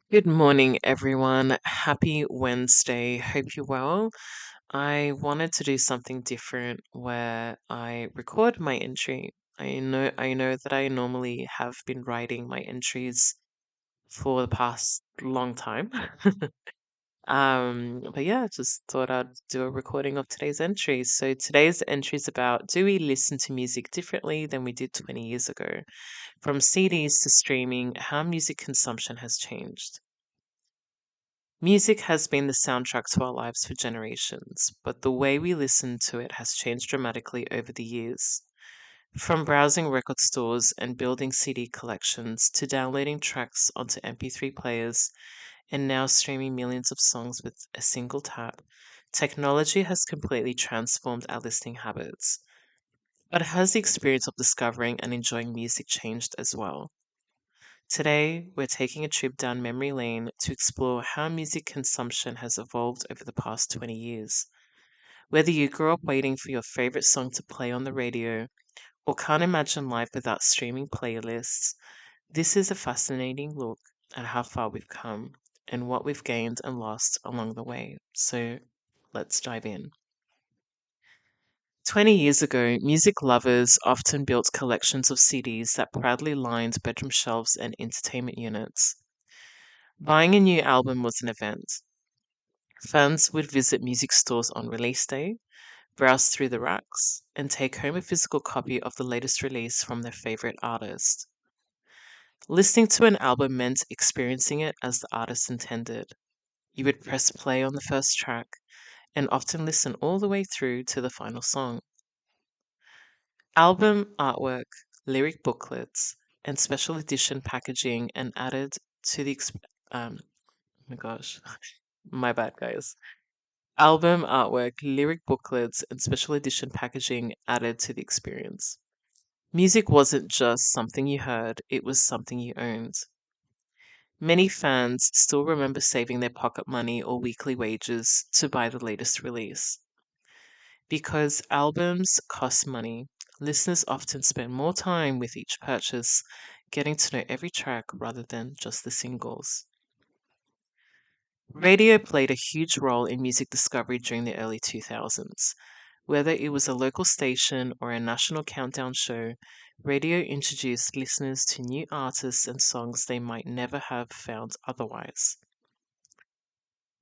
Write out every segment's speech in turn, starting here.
Good morning, everyone. Happy Wednesday. Hope you're well. I wanted to do something different where I record my entry. I know that I normally have been writing my entries for the past long time. But yeah, just thought I'd do a recording of today's entry. So today's entry is about, do we listen to music differently than we did 20 years ago? From CDs to streaming, how music consumption has changed. Music has been the soundtrack to our lives for generations, but the way we listen to it has changed dramatically over the years. From browsing record stores and building CD collections to downloading tracks onto MP3 players and now streaming millions of songs with a single tap, technology has completely transformed our listening habits. But has the experience of discovering and enjoying music changed as well? Today, we're taking a trip down memory lane to explore how music consumption has evolved over the past 20 years. Whether you grew up waiting for your favorite song to play on the radio or can't imagine life without streaming playlists, this is a fascinating look at how far we've come and what we've gained and lost along the way. So let's dive in. 20 years ago, music lovers often built collections of CDs that proudly lined bedroom shelves and entertainment units. Buying a new album was an event. Fans would visit music stores on release day, browse through the racks, and take home a physical copy of the latest release from their favorite artist. Listening to an album meant experiencing it as the artist intended. You would press play on the first track and often listen all the way through to the final song. Album artwork, lyric booklets, and special edition packaging and added to the oh my gosh, my bad guys. Album artwork, lyric booklets, and special edition packaging added to the experience. Music wasn't just something you heard, it was something you owned. Many fans still remember saving their pocket money or weekly wages to buy the latest release. Because albums cost money, listeners often spend more time with each purchase, getting to know every track rather than just the singles. Radio played a huge role in music discovery during the early 2000s. Whether it was a local station or a national countdown show, radio introduced listeners to new artists and songs they might never have found otherwise.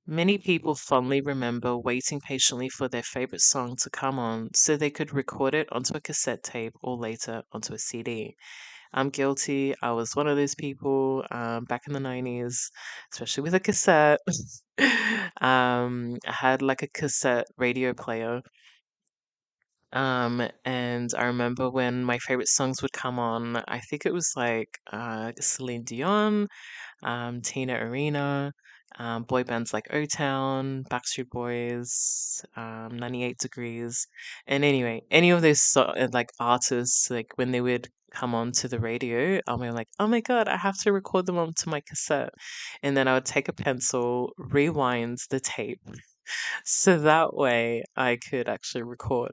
Many people fondly remember waiting patiently for their favorite song to come on so they could record it onto a cassette tape or later onto a CD. I'm guilty. I was one of those people back in the 90s, especially with a cassette. I had like a cassette radio player. And I remember when my favorite songs would come on, I think it was like Celine Dion, Tina Arena, boy bands like O Town, Backstreet Boys, 98 Degrees. And anyway, any of those like artists, like when they would come on to the radio, I'll be like, oh my God, I have to record them onto my cassette. And then I would take a pencil, rewind the tape. So that way I could actually record.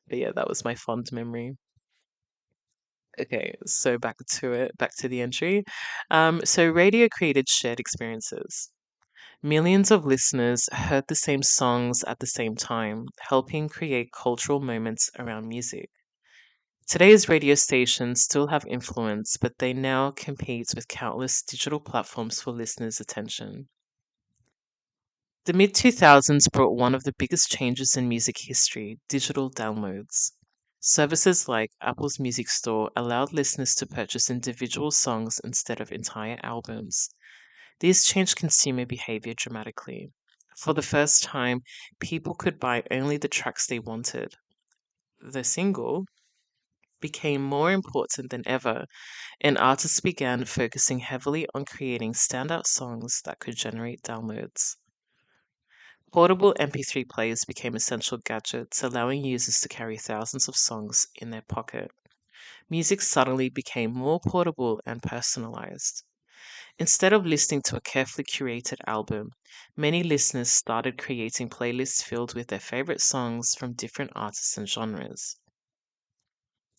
But yeah, that was my fond memory. Okay, so back to the entry. So radio created shared experiences. Millions of listeners heard the same songs at the same time, helping create cultural moments around music. Today's radio stations still have influence, but they now compete with countless digital platforms for listeners' attention. The mid 2000s brought one of the biggest changes in music history: digital downloads. Services like Apple's Music Store allowed listeners to purchase individual songs instead of entire albums. These changed consumer behavior dramatically. For the first time, people could buy only the tracks they wanted. The single became more important than ever, and artists began focusing heavily on creating standout songs that could generate downloads. Portable MP3 players became essential gadgets, allowing users to carry thousands of songs in their pocket. Music suddenly became more portable and personalized. Instead of listening to a carefully curated album, many listeners started creating playlists filled with their favorite songs from different artists and genres.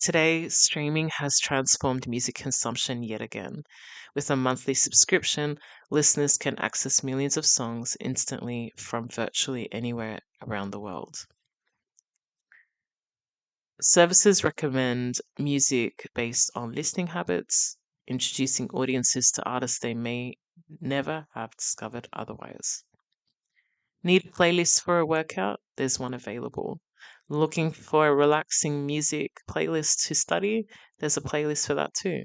Today, streaming has transformed music consumption yet again. With a monthly subscription, listeners can access millions of songs instantly from virtually anywhere around the world. Services recommend music based on listening habits, introducing audiences to artists they may never have discovered otherwise. Need playlists for a workout? There's one available. Looking for a relaxing music playlist to study? There's a playlist for that too.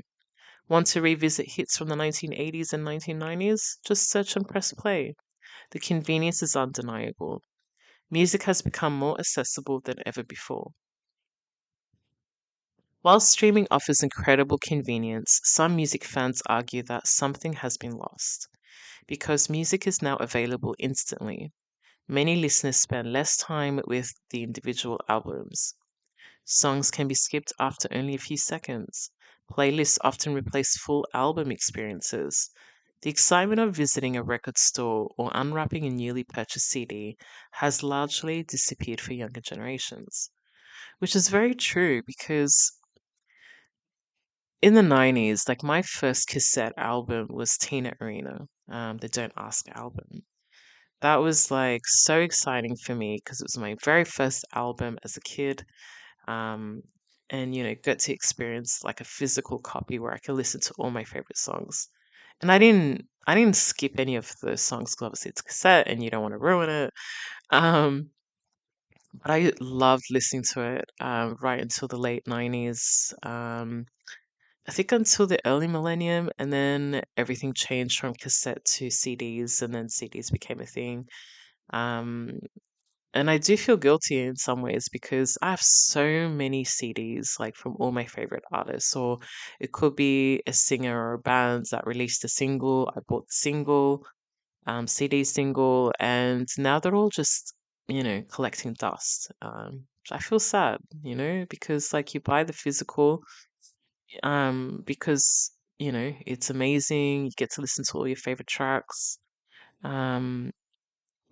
Want to revisit hits from the 1980s and 1990s? Just search and press play. The convenience is undeniable. Music has become more accessible than ever before. While streaming offers incredible convenience, some music fans argue that something has been lost. Because music is now available instantly, many listeners spend less time with the individual albums. Songs can be skipped after only a few seconds. Playlists often replace full album experiences. The excitement of visiting a record store or unwrapping a newly purchased CD has largely disappeared for younger generations, which is very true because in the 90s, like my first cassette album was Tina Arena, the Don't Ask album. That was like so exciting for me because it was my very first album as a kid. Um, and got to experience like a physical copy where I could listen to all my favorite songs. And I didn't skip any of the songs because obviously it's a cassette and you don't want to ruin it. Um, but I loved listening to it right until the late 90s. I think until the early millennium, and then everything changed from cassette to CDs, and then CDs became a thing. Um, and I do feel guilty in some ways because I have so many CDs, like from all my favorite artists, or it could be a singer or a band that released a single. I bought the single, CD single, and now they're all just, collecting dust. Which I feel sad, because like you buy the physical, because it's amazing. You get to listen to all your favorite tracks. Um,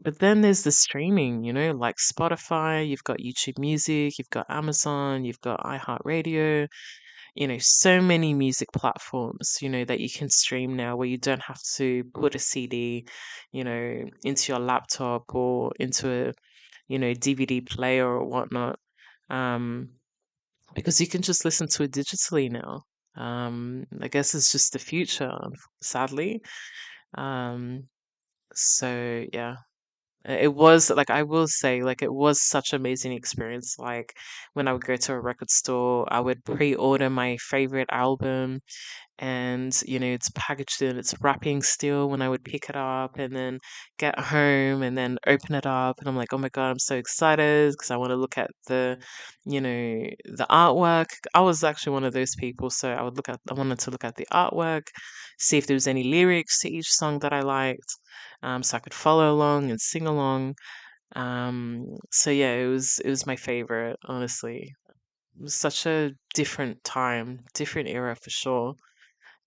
but then there's the streaming, like Spotify, you've got YouTube Music, you've got Amazon, you've got iHeartRadio, so many music platforms, that you can stream now where you don't have to put a CD, into your laptop or into a, DVD player or whatnot. Um, because you can just listen to it digitally now. I guess it's just the future, sadly. Um, so yeah. It was like I will say, like it was such an amazing experience. Like when I would go to a record store, I would pre-order my favorite album, and it's packaged in its wrapping still when I would pick it up, and then get home and then open it up, and I'm like, oh my God, I'm so excited because I want to look at the artwork. I was actually one of those people, so I wanted to look at the artwork, see if there was any lyrics to each song that I liked, so I could follow along and sing along. So yeah, it was my favorite, honestly. It was such a different time, different era for sure.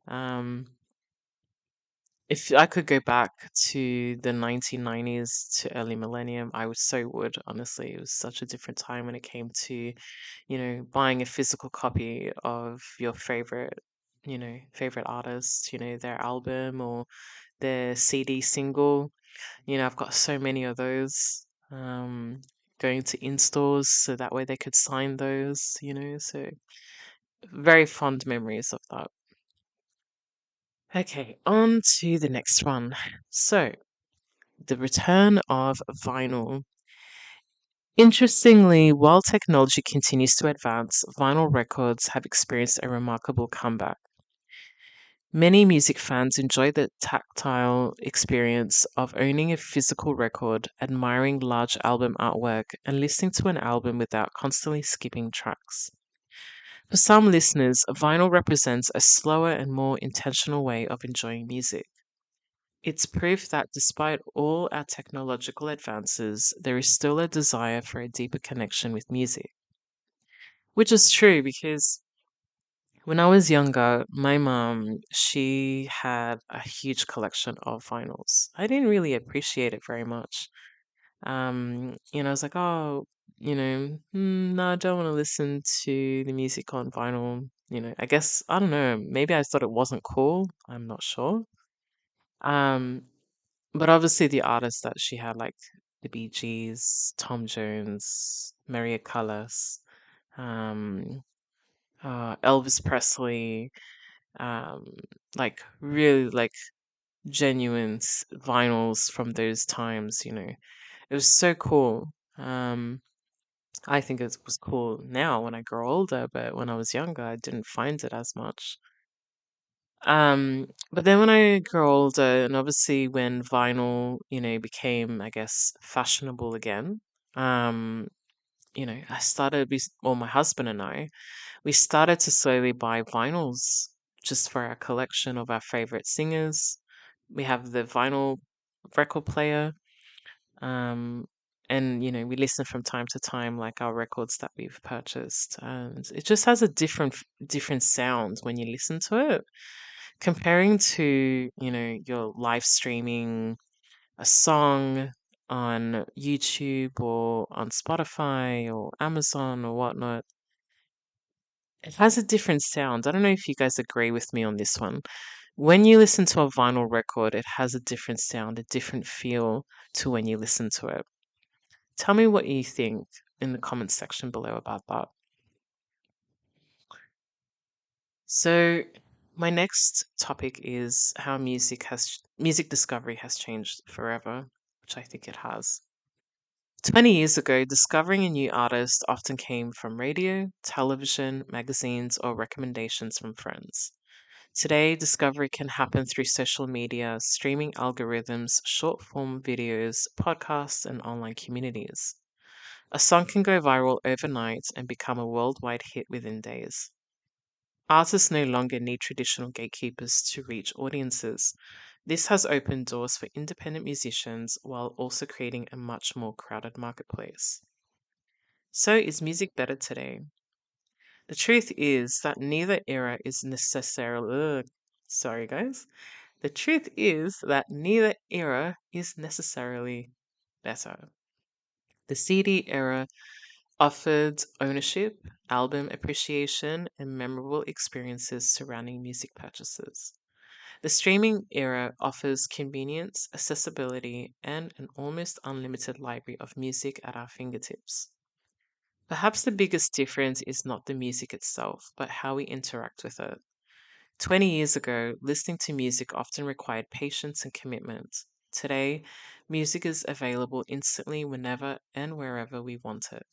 Um, if I could go back to the 1990s to early millennium, I would so would, honestly. It was such a different time when it came to, buying a physical copy of your favorite artist, their album or their CD single. I've got so many of those. Going to in-stores so that way they could sign those, so very fond memories of that. Okay, on to the next one. So, the return of vinyl. Interestingly, while technology continues to advance, vinyl records have experienced a remarkable comeback. Many music fans enjoy the tactile experience of owning a physical record, admiring large album artwork, and listening to an album without constantly skipping tracks. For some listeners, vinyl represents a slower and more intentional way of enjoying music. It's proof that despite all our technological advances, there is still a desire for a deeper connection with music. Which is true because when I was younger, my mom, she had a huge collection of vinyls. I didn't really appreciate it very much. I was like, oh, no, I don't want to listen to the music on vinyl. I guess, I don't know, maybe I thought it wasn't cool. I'm not sure. Um, but obviously the artists that she had, like the Bee Gees, Tom Jones, Maria Callas, um, Elvis Presley, um, like really like genuine vinyls from those times. It was so cool. I think it was cool now when I grow older, but when I was younger, I didn't find it as much. But then when I grew older, and obviously when vinyl, became, I guess, fashionable again, um, I started, well, my husband and I, we started to slowly buy vinyls just for our collection of our favorite singers. We have the vinyl record player. Um, and we listen from time to time, like our records that we've purchased, and it just has a different sound when you listen to it, comparing to your live streaming a song on YouTube or on Spotify or Amazon or whatnot. It has a different sound. I don't know if you guys agree with me on this one. When you listen to a vinyl record, it has a different sound, a different feel to when you listen to it. Tell me what you think in the comments section below about that. So, my next topic is how music discovery has changed forever, which I think it has. 20 years ago, discovering a new artist often came from radio, television, magazines, or recommendations from friends. Today, discovery can happen through social media, streaming algorithms, short form videos, podcasts, and online communities. A song can go viral overnight and become a worldwide hit within days. Artists no longer need traditional gatekeepers to reach audiences. This has opened doors for independent musicians while also creating a much more crowded marketplace. So, is music better today? The truth is that neither era is necessarily. Sorry, guys. The truth is that neither era is necessarily better. The CD era offered ownership, album appreciation, and memorable experiences surrounding music purchases. The streaming era offers convenience, accessibility, and an almost unlimited library of music at our fingertips. Perhaps the biggest difference is not the music itself, but how we interact with it. 20 years ago, listening to music often required patience and commitment. Today, music is available instantly whenever and wherever we want it.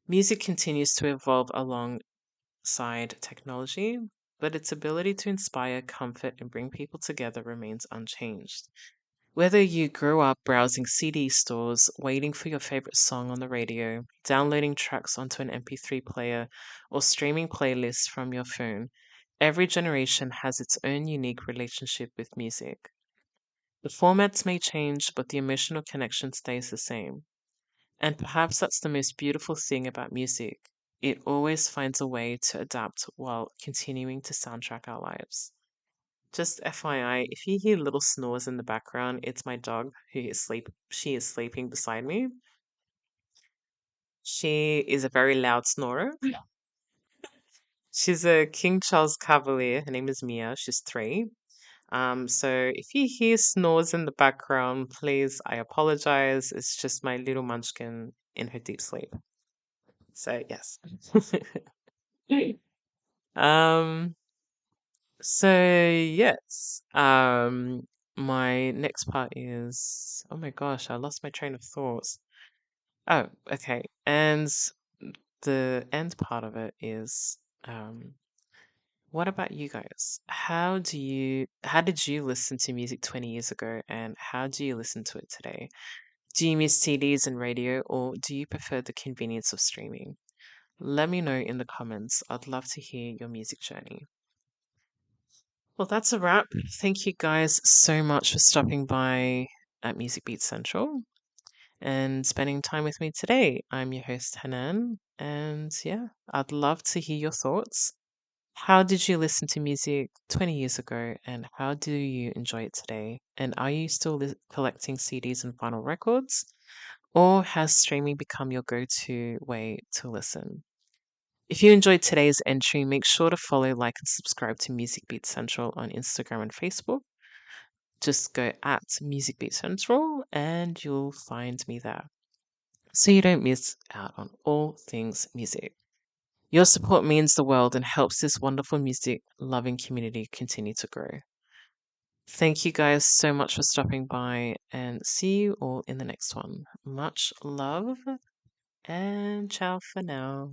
Music continues to evolve alongside technology, but its ability to inspire, comfort, and bring people together remains unchanged. Whether you grew up browsing CD stores, waiting for your favorite song on the radio, downloading tracks onto an MP3 player, or streaming playlists from your phone, every generation has its own unique relationship with music. The formats may change, but the emotional connection stays the same. And perhaps that's the most beautiful thing about music. It always finds a way to adapt while continuing to soundtrack our lives. Just FYI, if you hear little snores in the background, it's my dog who is she is sleeping beside me. She is a very loud snorer. She's a King Charles Cavalier. Her name is Mia. She's 3. So if you hear snores in the background, please, I apologize. It's just my little munchkin in her deep sleep. So yes. Um, so yes. My next part is, oh my gosh, I lost my train of thoughts. Oh, okay. And the end part of it is, what about you guys? How did you listen to music 20 years ago and how do you listen to it today? Do you miss CDs and radio or do you prefer the convenience of streaming? Let me know in the comments. I'd love to hear your music journey. Well, that's a wrap. Thank you guys so much for stopping by at Music Beat Central and spending time with me today. I'm your host, Hanan, and yeah, I'd love to hear your thoughts. How did you listen to music 20 years ago, and how do you enjoy it today? And are you still collecting CDs and vinyl records? Or has streaming become your go to way to listen? If you enjoyed today's entry, make sure to follow, like, and subscribe to Music Beat Central on Instagram and Facebook. Just go at Music Beat Central and you'll find me there, so you don't miss out on all things music. Your support means the world and helps this wonderful music loving community continue to grow. Thank you guys so much for stopping by, and see you all in the next one. Much love and ciao for now.